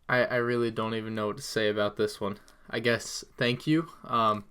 I really don't even know what to say about this one. I guess thank you,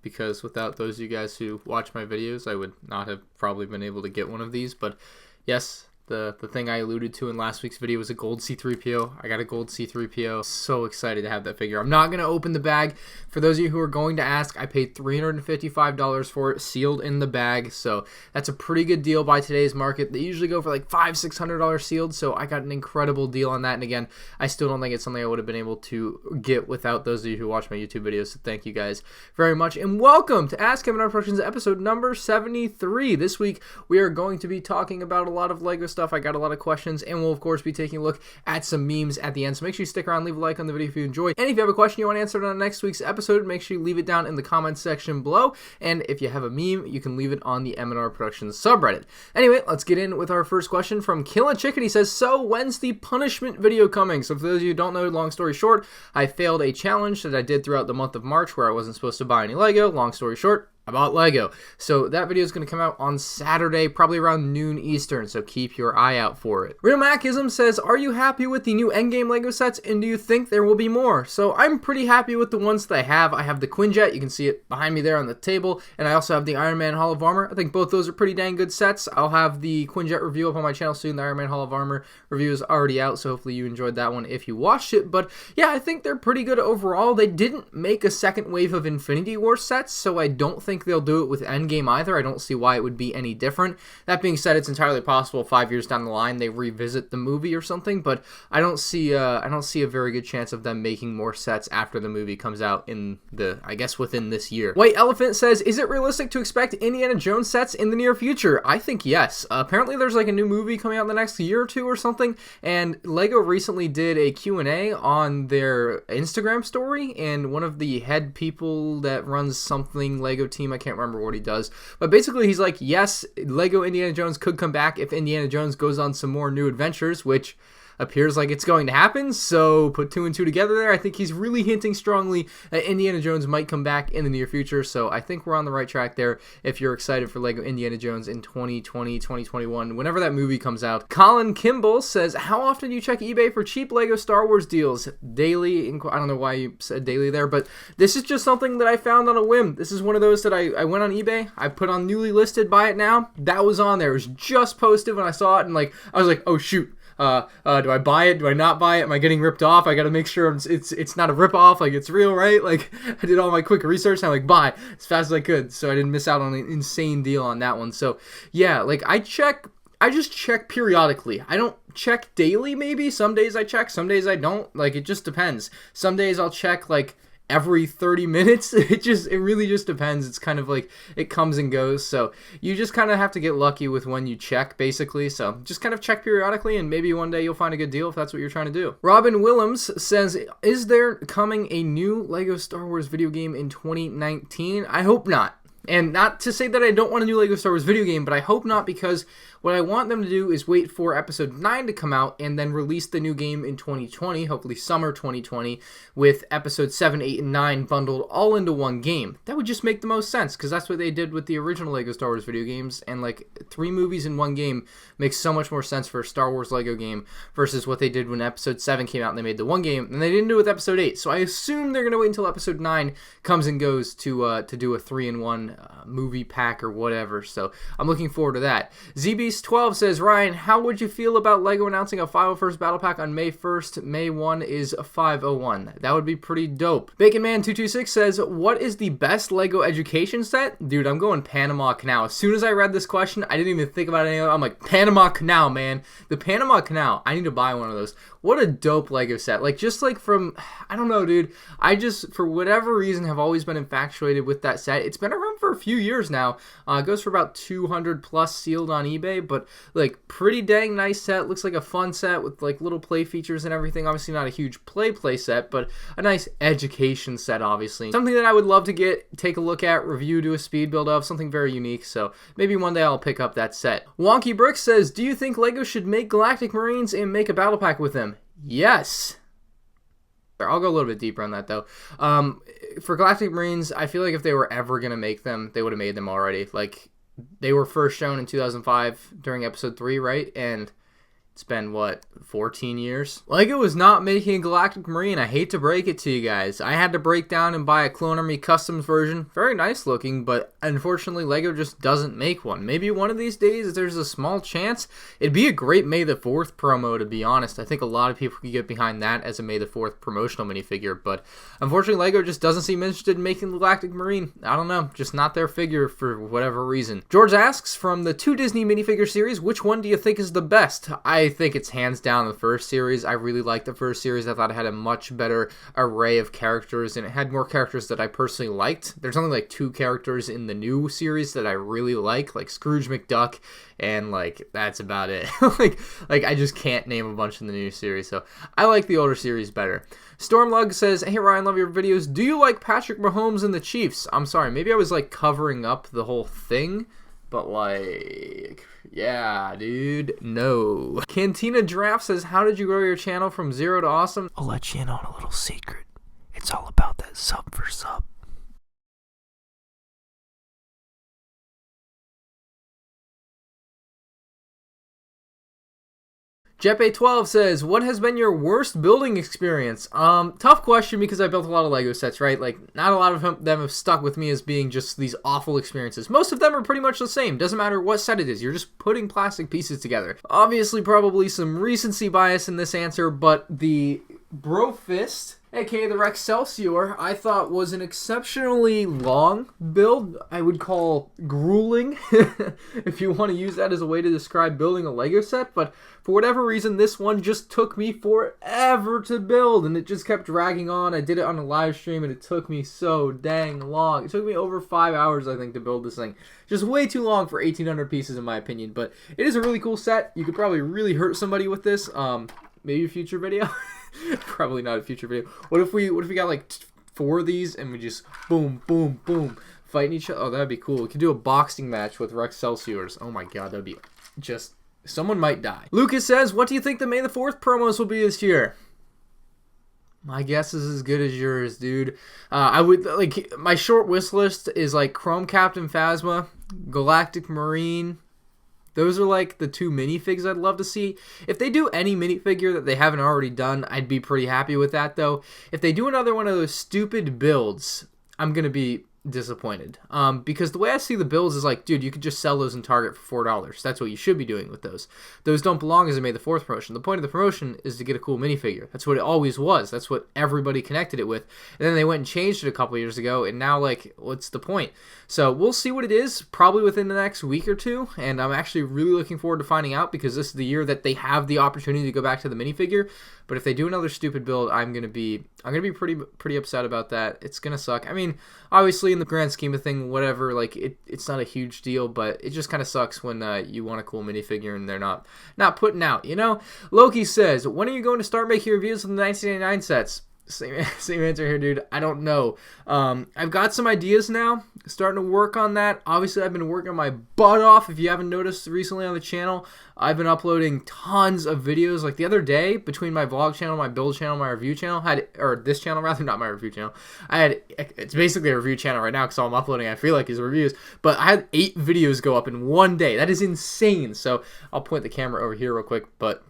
because without those of you guys who watch my videos, I would not have probably been able to get one of these. But yes, the thing I alluded to in last week's video was a gold C-3PO. I got a gold C-3PO. So excited to have that figure. I'm not going to open the bag. For those of you who are going to ask, I paid $355 for it, sealed in the bag. So that's a pretty good deal by today's market. They usually go for like $500-$600 sealed, so I got an incredible deal on that. And again, I still don't think it's something I would have been able to get without those of you who watch my YouTube videos. So thank you guys very much. And welcome to ASK MandRproductions episode number 73. This week, we are going to be talking about a lot of LEGO stuff. I got a lot of questions, and we'll of course be taking a look at some memes at the end. So make sure you stick around, leave a like on the video if you enjoy. And if you have a question you want answered on next week's episode, make sure you leave it down in the comments section below. And if you have a meme, you can leave it on the MandRproductions subreddit. Anyway, let's get in with our first question from Killin' Chicken. He says, so when's the punishment video coming? So for those of you who don't know, long story short, I failed a challenge that I did throughout the month of March where I wasn't supposed to buy any LEGO. Long story short, I bought LEGO. So that video is going to come out on Saturday, probably around noon Eastern, so keep your eye out for it. Real Macism says, are you happy with the new Endgame LEGO sets, and do you think there will be more? So I'm pretty happy with the ones that I have. I have the Quinjet, you can see it behind me there on the table, and I also have the Iron Man Hall of Armor. I think both those are pretty dang good sets. I'll have the Quinjet review up on my channel soon. The Iron Man Hall of Armor review is already out, so hopefully you enjoyed that one if you watched it. But yeah, I think they're pretty good overall. They didn't make a second wave of Infinity War sets, so I don't think they'll do it with Endgame either. I don't see why it would be any different. That being said, it's entirely possible 5 years down the line they revisit the movie or something, but I don't see a very good chance of them making more sets after the movie comes out in I guess within this year. White Elephant says, is it realistic to expect Indiana Jones sets in the near future? I think yes. Apparently there's like a new movie coming out in the next year or two or something, and LEGO recently did a Q&A on their Instagram story, and one of the head people that runs something LEGO team, I can't remember what he does, but basically he's like, yes, LEGO Indiana Jones could come back if Indiana Jones goes on some more new adventures, which appears like it's going to happen, so put two and two together there. I think he's really hinting strongly that Indiana Jones might come back in the near future, so I think we're on the right track there if you're excited for LEGO Indiana Jones in 2020, 2021, whenever that movie comes out. Colin Kimball says, how often do you check eBay for cheap LEGO Star Wars deals? Daily. I don't know why you said daily there, but this is just something that I found on a whim. This is one of those that I went on eBay, I put on newly listed, buy it now. That was on there. It was just posted when I saw it, and I was like, oh shoot. Do I buy it? Do I not buy it? Am I getting ripped off? I gotta make sure it's not a rip off, like it's real, right? Like I did all my quick research and I'm like, buy as fast as I could, so I didn't miss out on an insane deal on that one. So yeah, like I just check periodically. I don't check daily maybe. Some days I check, some days I don't. Like it just depends. Some days I'll check like every 30 minutes. It really just depends. It's kind of like it comes and goes, so you just kind of have to get lucky with when you check, basically. So just kind of check periodically, and maybe one day you'll find a good deal if that's what you're trying to do. Robin Willems says, is there coming a new LEGO Star Wars video game in 2019? I hope not. And not to say that I don't want a new LEGO Star Wars video game, but I hope not, because what I want them to do is wait for episode 9 to come out and then release the new game in 2020, hopefully summer 2020, with episode 7, 8, and 9 bundled all into one game. That would just make the most sense, because that's what they did with the original LEGO Star Wars video games, and like 3 movies in one game makes so much more sense for a Star Wars LEGO game versus what they did when episode 7 came out and they made the one game, and they didn't do it with episode 8. So I assume they're going to wait until episode 9 comes and goes to do a 3-in-1 movie pack or whatever. So I'm looking forward to that. ZBeast12 says, Ryan, how would you feel about LEGO announcing a 501st battle pack on May 1st? May 1 is 501. That would be pretty dope. BaconMan226 says, what is the best LEGO education set? Dude, I'm going Panama Canal. As soon as I read this question, I didn't even think about it anymore. I'm like, Panama Canal, man. The Panama Canal. I need to buy one of those. What a dope LEGO set. Like, just like from, I don't know, dude. I just, for whatever reason, have always been infatuated with that set. It's been around for a few years now. It goes for about 200 plus sealed on eBay, but like pretty dang nice set. Looks like a fun set with like little play features and everything. Obviously not a huge play set, but a nice education set, obviously. Something that I would love to take a look at, review, do a speed build of, something very unique. So maybe one day I'll pick up that set. Wonky Brick says, do you think LEGO should make Galactic Marines and make a battle pack with them? Yes. I'll go a little bit deeper on that, though. For Galactic Marines, I feel like if they were ever going to make them, they would have made them already. Like, they were first shown in 2005 during episode 3, right? And It's been, what, 14 years? Lego is not making a Galactic Marine. I hate to break it to you guys. I had to break down and buy a Clone Army Customs version. Very nice looking, but unfortunately Lego just doesn't make one. Maybe one of these days, if there's a small chance, it'd be a great May the 4th promo, to be honest. I think a lot of people could get behind that as a May the 4th promotional minifigure, but unfortunately Lego just doesn't seem interested in making the Galactic Marine. I don't know, just not their figure for whatever reason. George asks, from the 2 Disney minifigure series, which one do you think is the best? I think it's hands down the first series. I really liked the first series. I thought it had a much better array of characters, and it had more characters that I personally liked. There's only like 2 characters in the new series that I really like Scrooge McDuck, and like that's about it. like I just can't name a bunch in the new series, so I like the older series better. Stormlug says, hey Ryan, love your videos. Do you like Patrick Mahomes and the Chiefs? I'm sorry, maybe I was like covering up the whole thing, but like, yeah, dude, no. Cantina Giraffe says, how did you grow your channel from 0 to awesome? I'll let you in on a little secret. It's all about that sub for sub. Jeppe12 says, what has been your worst building experience? Tough question, because I built a lot of Lego sets, right? Like, not a lot of them have stuck with me as being just these awful experiences. Most of them are pretty much the same. Doesn't matter what set it is. You're just putting plastic pieces together. Obviously, probably some recency bias in this answer, but the Brofist, aka the Rexcelsior, I thought was an exceptionally long build. I would call grueling, if you want to use that as a way to describe building a Lego set, but for whatever reason, this one just took me forever to build, and it just kept dragging on. I did it on a live stream, and it took me so dang long. It took me over 5 hours, I think, to build this thing. Just way too long for 1,800 pieces, in my opinion, but it is a really cool set. You could probably really hurt somebody with this. Maybe a future video. Probably not a future video. What if we got like 4 of these and we just boom, boom, boom, fighting each other? Oh, that'd be cool. We could do a boxing match with Rexcelsiors. Oh my god, that'd be just... someone might die. Lucas says, what do you think the May the 4th promos will be this year? My guess is as good as yours, dude. I would, like, my short wish list is like Chrome Captain Phasma, Galactic Marine. Those are like the 2 minifigs I'd love to see. If they do any minifigure that they haven't already done, I'd be pretty happy with that, though. If they do another one of those stupid builds, I'm going to be disappointed. Because the way I see the builds is like, dude, you could just sell those in Target for $4. That's what you should be doing with those. Those don't belong as a May the 4th promotion. The point of the promotion is to get a cool minifigure. That's what it always was. That's what everybody connected it with. And then they went and changed it a couple years ago, and now, like, what's the point? So we'll see what it is, probably within the next week or 2, and I'm actually really looking forward to finding out, because this is the year that they have the opportunity to go back to the minifigure. But if they do another stupid build, I'm gonna be pretty upset about that. It's gonna suck. I mean, obviously in the grand scheme of thing, whatever, like it's not a huge deal, but it just kind of sucks when you want a cool minifigure and they're not putting out, you know? Loki says, when are you going to start making reviews of the 1999 sets? Same answer here, dude. I don't know. I've got some ideas now. Starting to work on that. Obviously, I've been working my butt off. If you haven't noticed recently on the channel, I've been uploading tons of videos. Like the other day, between my vlog channel, my build channel, my review channel, or this channel rather, not my review channel. It's basically a review channel right now because all I'm uploading, I feel like, is reviews. But I had 8 videos go up in one day. That is insane. So I'll point the camera over here real quick. But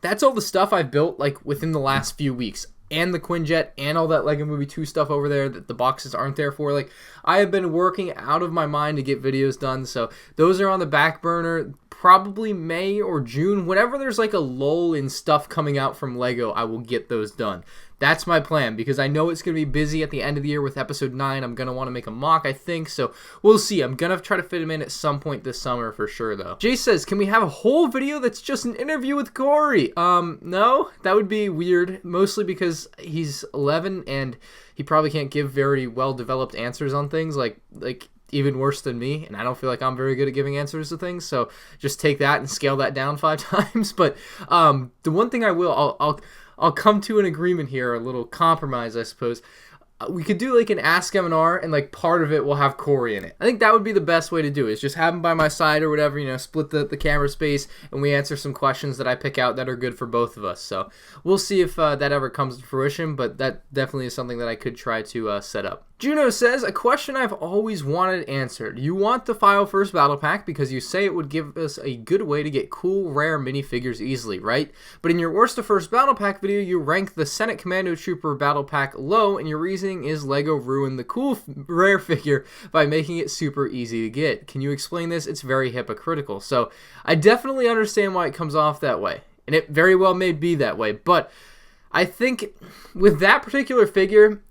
that's all the stuff I've built like within the last few weeks. And the Quinjet, and all that Lego Movie 2 stuff over there that the boxes aren't there for. Like, I have been working out of my mind to get videos done, so those are on the back burner. Probably May or June, whenever there's like a lull in stuff coming out from Lego, I will get those done. That's my plan, because I know it's going to be busy at the end of the year with episode 9. I'm going to want to make a mock, I think, so we'll see. I'm going to try to fit him in at some point this summer for sure, though. Jay says, can we have a whole video that's just an interview with Corey? No, that would be weird, mostly because he's 11 and he probably can't give very well-developed answers on things, like even worse than me, and I don't feel like I'm very good at giving answers to things, so just take that and scale that down 5 times. But the one thing I will, I'll come to an agreement here, a little compromise, I suppose. We could do like an Ask MNR, and like part of it will have Corey in it. I think that would be the best way to do it, is just have him by my side or whatever, you know, split the camera space, and we answer some questions that I pick out that are good for both of us. So we'll see if that ever comes to fruition, but that definitely is something that I could try to set up. Juno says, a question I've always wanted answered. You want the File First Battle Pack because you say it would give us a good way to get cool, rare minifigures easily, right? But in your Worst to First Battle Pack video, you rank the Senate Commando Trooper Battle Pack low, and your reasoning is LEGO ruined the cool, rare figure by making it super easy to get. Can you explain this? It's very hypocritical. So, I definitely understand why it comes off that way, and it very well may be that way, but I think with that particular figure,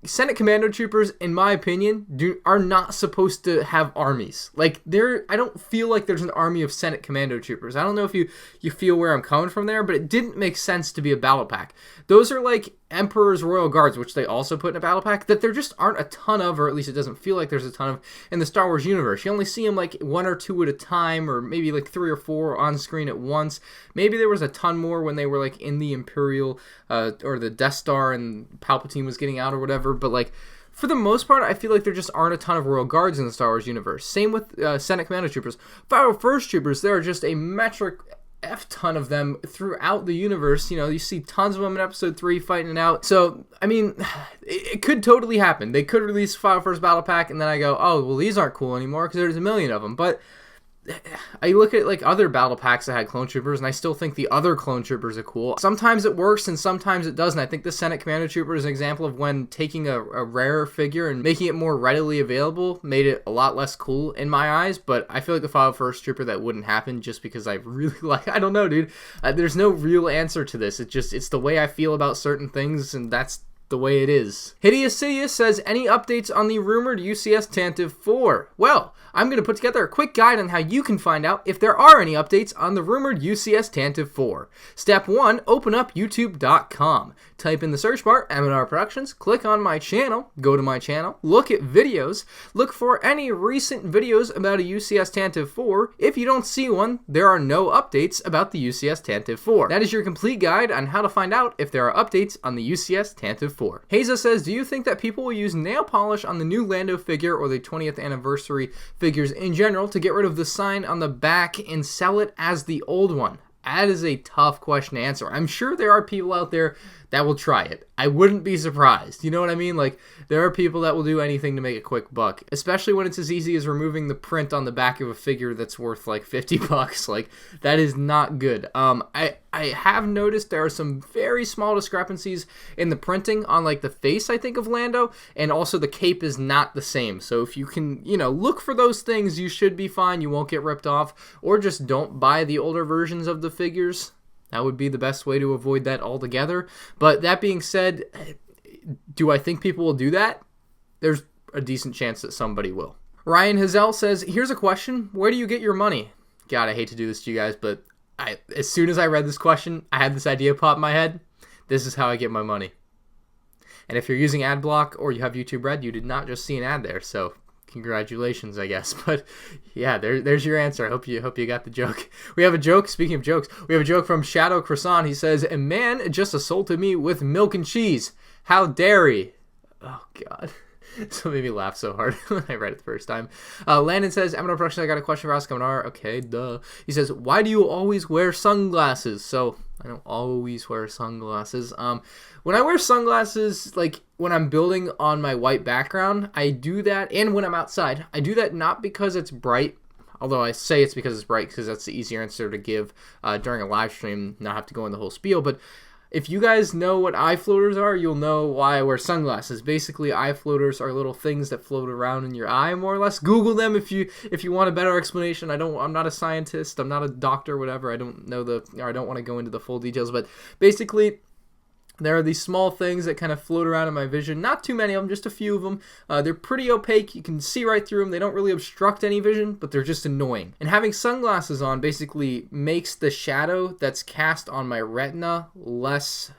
Senate Commando Troopers, in my opinion, are not supposed to have armies. Like, I don't feel like there's an army of Senate Commando Troopers. I don't know if you feel where I'm coming from there, but it didn't make sense to be a battle pack. Those are like Emperor's Royal Guards, which they also put in a battle pack, that there just aren't a ton of, or at least it doesn't feel like there's a ton of in the Star Wars universe. You only see them like 1 or 2 at a time, or maybe like 3 or 4 on screen at once. Maybe there was a ton more when they were like in the Imperial or the Death Star and Palpatine was getting out or whatever, but like for the most part, I feel like there just aren't a ton of Royal Guards in the Star Wars universe. Same with Senate Commando Troopers. Fire First Troopers, there are just a metric F-ton of them throughout the universe. You know, you see tons of them in Episode 3 fighting it out. So, I mean, it could totally happen. They could release File First Battle Pack, and then I go, oh, well, these aren't cool anymore because there's a million of them. But I look at like other battle packs that had clone troopers, and I still think the other clone troopers are cool. Sometimes it works and sometimes it doesn't. I think the Senate Commando Trooper is an example of when taking a rare figure and making it more readily available made it a lot less cool in my eyes. But I feel like the File First Trooper, that wouldn't happen just because I really like, I don't know, dude. There's no real answer to this. It's the way I feel about certain things, and that's the way it is. Hideous Sidious says, any updates on the rumored UCS Tantive 4? Well, I'm going to put together a quick guide on how you can find out if there are any updates on the rumored UCS Tantive 4. Step 1, open up youtube.com. Type in the search bar, MandRproductions, click on my channel, go to my channel, look at videos, look for any recent videos about a UCS Tantive 4. If you don't see one, there are no updates about the UCS Tantive 4. That is your complete guide on how to find out if there are updates on the UCS Tantive 4. Haza says, do you think that people will use nail polish on the new Lando figure or the 20th anniversary figures in general to get rid of the sign on the back and sell it as the old one? That is a tough question to answer. I'm sure there are people out there that will try it. I wouldn't be surprised. You know what I mean? Like, there are people that will do anything to make a quick buck, especially when it's as easy as removing the print on the back of a figure that's worth like $50. Like, that is not good. I have noticed there are some very small discrepancies in the printing on like the face, I think, of Lando, and also the cape is not the same. So if you can, you know, look for those things, you should be fine. You won't get ripped off, or just don't buy the older versions of the figures. That would be the best way to avoid that altogether. But that being said, do I think people will do that? There's a decent chance that somebody will. Ryan Hazel says, here's a question. Where do you get your money? God, I hate to do this to you guys, but as soon as I read this question, I had this idea pop in my head. This is how I get my money. And if you're using ad block or you have YouTube Red, you did not just see an ad there, so congratulations, I guess. But yeah, there's your answer. I hope you got the joke. We have a joke. Speaking of jokes, we have a joke from Shadow Croissant. He says, a man just assaulted me with milk and cheese. How dare he? Oh, God. So it made me laugh so hard when I read it the first time. Landon says, MandRproductions, I got a question for ASK MandR. Okay, duh. He says, why do you always wear sunglasses? So I don't always wear sunglasses. When I wear sunglasses, like when I'm building on my white background, I do that, and when I'm outside, I do that not because it's bright, although I say it's because it's bright because that's the easier answer to give during a live stream, not have to go in the whole spiel, but if you guys know what eye floaters are, you'll know why I wear sunglasses. Basically, eye floaters are little things that float around in your eye, more or less. Google them if you want a better explanation. I'm not a scientist. I'm not a doctor, whatever. I don't want to go into the full details, but basically, there are these small things that kind of float around in my vision. Not too many of them, just a few of them. They're pretty opaque. You can see right through them. They don't really obstruct any vision, but they're just annoying. And having sunglasses on basically makes the shadow that's cast on my retina less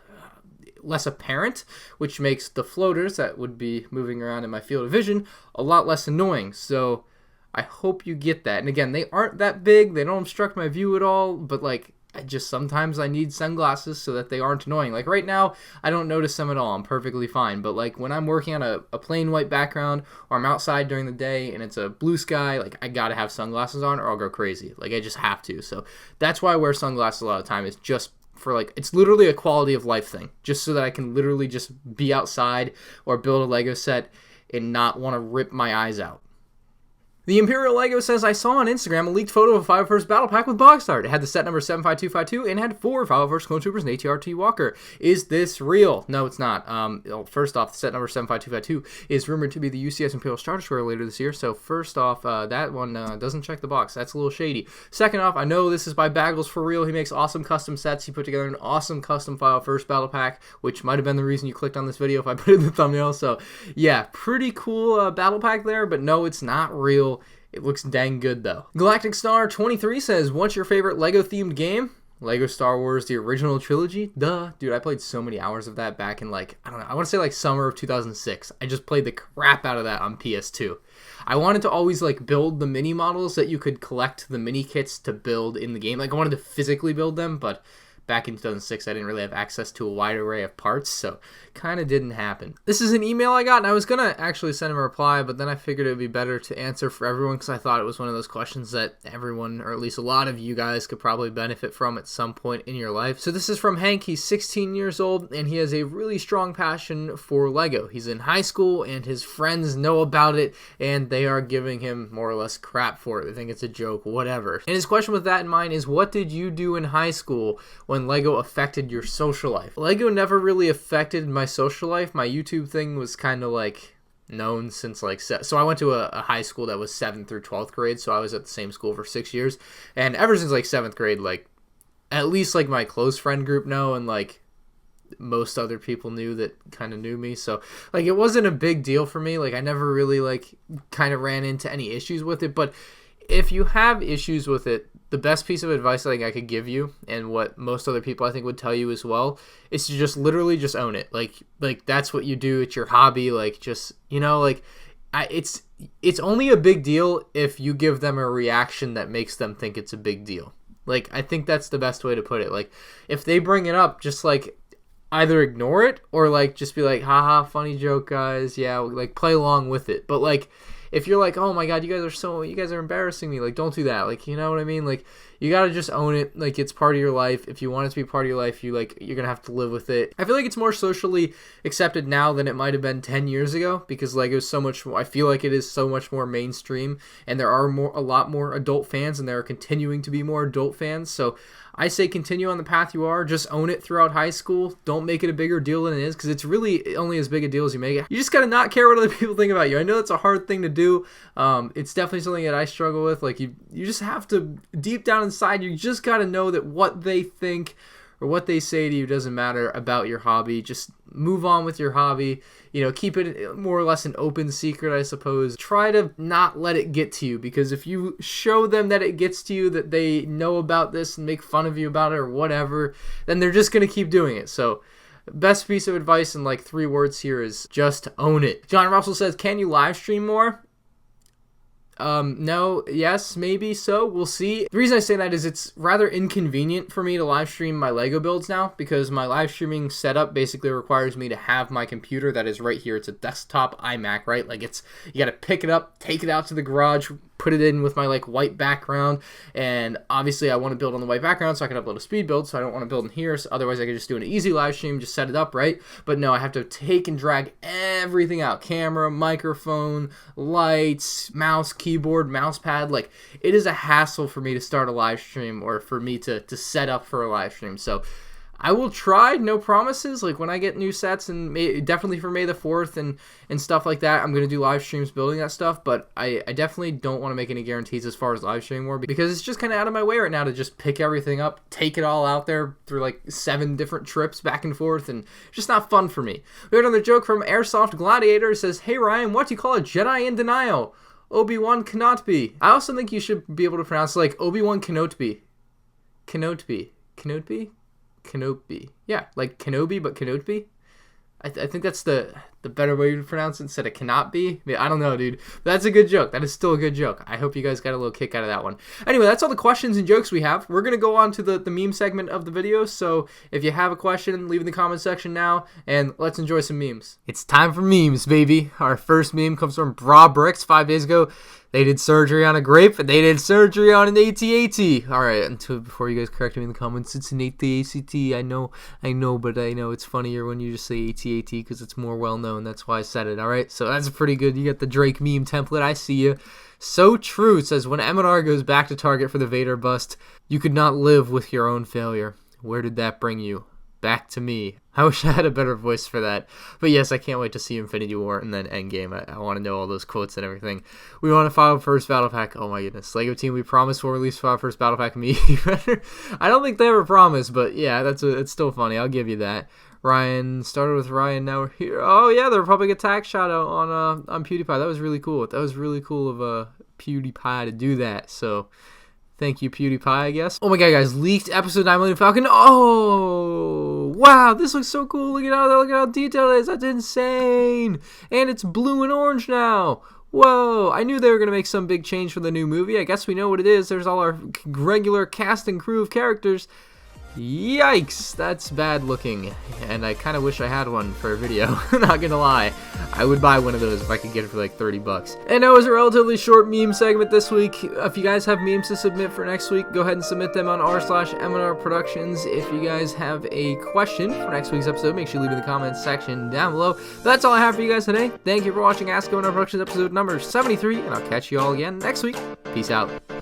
apparent, which makes the floaters that would be moving around in my field of vision a lot less annoying. So I hope you get that. And again, they aren't that big. They don't obstruct my view at all, but like, sometimes I need sunglasses so that they aren't annoying. Like right now, I don't notice them at all. I'm perfectly fine. But like when I'm working on a plain white background, or I'm outside during the day and it's a blue sky, like I gotta have sunglasses on or I'll go crazy. Like I just have to. So that's why I wear sunglasses a lot of the time. It's just for like, it's literally a quality of life thing. Just so that I can literally just be outside or build a Lego set and not want to rip my eyes out. The Imperial Lego says, I saw on Instagram a leaked photo of a 501st battle pack with box art. It had the set number 75252 and had 4 501st Clone Troopers and ATRT Walker. Is this real? No, it's not. First off, the set number 75252 is rumored to be the UCS Imperial Star Destroyer later this year. So first off, that one doesn't check the box. That's a little shady. Second off, I know this is by Baggles for real. He makes awesome custom sets. He put together an awesome custom 501st battle pack, which might have been the reason you clicked on this video if I put it in the thumbnail. So yeah, pretty cool battle pack there, but no, it's not real. It looks dang good though. Galactic Star 23 says, what's your favorite Lego themed game? Lego Star Wars, the original trilogy? Duh. Dude, I played so many hours of that back in like, I don't know, I want to say like summer of 2006. I just played the crap out of that on PS2. I wanted to always like build the mini models that you could collect the mini kits to build in the game. Like I wanted to physically build them, but back in 2006, I didn't really have access to a wide array of parts, so kind of didn't happen. This is an email I got, and I was going to actually send him a reply, but then I figured it would be better to answer for everyone because I thought it was one of those questions that everyone, or at least a lot of you guys, could probably benefit from at some point in your life. So this is from Hank. He's 16 years old, and he has a really strong passion for Lego. He's in high school, and his friends know about it, and they are giving him more or less crap for it. They think it's a joke, whatever. And his question with that in mind is, what did you do in high school when Lego affected your social life? Lego never really affected my social life. My YouTube thing was kind of like known since like, so I went to a high school that was 7th through 12th grade, so I was at the same school for 6 years, and ever since like 7th grade, like at least like my close friend group know, and like most other people knew that kind of knew me, so like it wasn't a big deal for me. Like I never really like kind of ran into any issues with it. But if you have issues with it, the best piece of advice I think I could give you, and what most other people I think would tell you as well, is to just literally just own it. Like that's what you do. It's your hobby. Like just, you know, like it's only a big deal if you give them a reaction that makes them think it's a big deal. Like I think that's the best way to put it. Like if they bring it up, just like either ignore it or like just be like, haha, funny joke, guys. Yeah, like play along with it. But like if you're like, oh my god, you guys are embarrassing me, like don't do that. Like, you know what I mean? Like you gotta just own it. Like it's part of your life. If you want it to be part of your life, you're gonna have to live with it. I feel like it's more socially accepted now than it might have been 10 years ago, because Lego's so much more, I feel like it is so much more mainstream, and there are a lot more adult fans, and there are continuing to be more adult fans. So I say continue on the path you are. Just own it throughout high school. Don't make it a bigger deal than it is, because it's really only as big a deal as you make it. You just gotta not care what other people think about you. I know it's a hard thing to do. It's definitely something that I struggle with. Like you just have to, deep down inside, you just gotta know that what they think or what they say to you doesn't matter about your hobby. Just move on with your hobby. You know, keep it more or less an open secret, I suppose. Try to not let it get to you, because if you show them that it gets to you, that they know about this and make fun of you about it or whatever, then they're just going to keep doing it. So best piece of advice in like 3 words here is just own it. John Russell says, can you live stream more? No, yes, maybe so. We'll see. The reason I say that is it's rather inconvenient for me to live stream my Lego builds now, because my live streaming setup basically requires me to have my computer that is right here. It's a desktop iMac, right? Like you gotta pick it up, take it out to the garage, put it in with my like white background, and obviously I want to build on the white background so I can upload a speed build, so I don't want to build in here, so otherwise I could just do an easy live stream, just set it up, right? But no, I have to take and drag everything out: camera, microphone, lights, mouse, keyboard, mouse pad. Like it is a hassle for me to start a live stream, or for me to set up for a live stream. So I will try, no promises. Like when I get new sets, and definitely for May the 4th and stuff like that, I'm going to do live streams building that stuff, but I definitely don't want to make any guarantees as far as live streaming more, because it's just kind of out of my way right now to just pick everything up, take it all out there through like 7 different trips back and forth, and it's just not fun for me. We had another joke from Airsoft Gladiator. It says, hey Ryan, what do you call a Jedi in denial? Obi-Wan cannot be. I also think you should be able to pronounce like Obi-Wan cannot be. Kenobi. Yeah, like Kenobi, but Kenobi. I think that's the better way to pronounce it instead of cannot be. I mean, I don't know, dude. But that's a good joke. That is still a good joke. I hope you guys got a little kick out of that one. Anyway, that's all the questions and jokes we have. We're going to go on to the meme segment of the video. So if you have a question, leave in the comment section now, and let's enjoy some memes. It's time for memes, baby. Our first meme comes from Bra Bricks. 5 days ago, they did surgery on a grape, and they did surgery on an AT-AT. Alright, before you guys correct me in the comments, it's an AT-ACT. I know, but I know it's funnier when you just say AT-AT because it's more well known. known. That's why I said it. All right, so that's pretty good. You get the Drake meme template. I see you. So true. It says, when M&R goes back to Target for the Vader bust, you could not live with your own failure. Where did that bring you? Back to me. I wish I had a better voice for that. But yes, I can't wait to see Infinity War and then Endgame. I want to know all those quotes and everything. We want to file first battle pack. Oh my goodness. Lego team, we promise we'll release file first battle pack. Me. I don't think they ever promised, but yeah, it's still funny. I'll give you that. Ryan started with Ryan. Now we're here. Oh yeah, the Republic attack shout out on PewDiePie. That was really cool. That was really cool of PewDiePie to do that. So thank you, PewDiePie, I guess. Oh my god, guys, leaked episode 9 Millennium Falcon. Oh wow, this looks so cool. Look at how detailed it is. That's insane. And it's blue and orange now. Whoa, I knew they were going to make some big change for the new movie. I guess we know what it is. There's all our regular cast and crew of characters. Yikes, that's bad looking, and I kind of wish I had one for a video, not gonna lie. I would buy one of those if I could get it for like 30 bucks. And that was a relatively short meme segment this week. If you guys have memes to submit for next week, go ahead and submit them on r/MandRproductions. If you guys have a question for next week's episode, make sure you leave in the comments section down below. But that's all I have for you guys today. Thank you for watching ASK MandRproductions episode number 73, and I'll catch you all again next week. Peace out.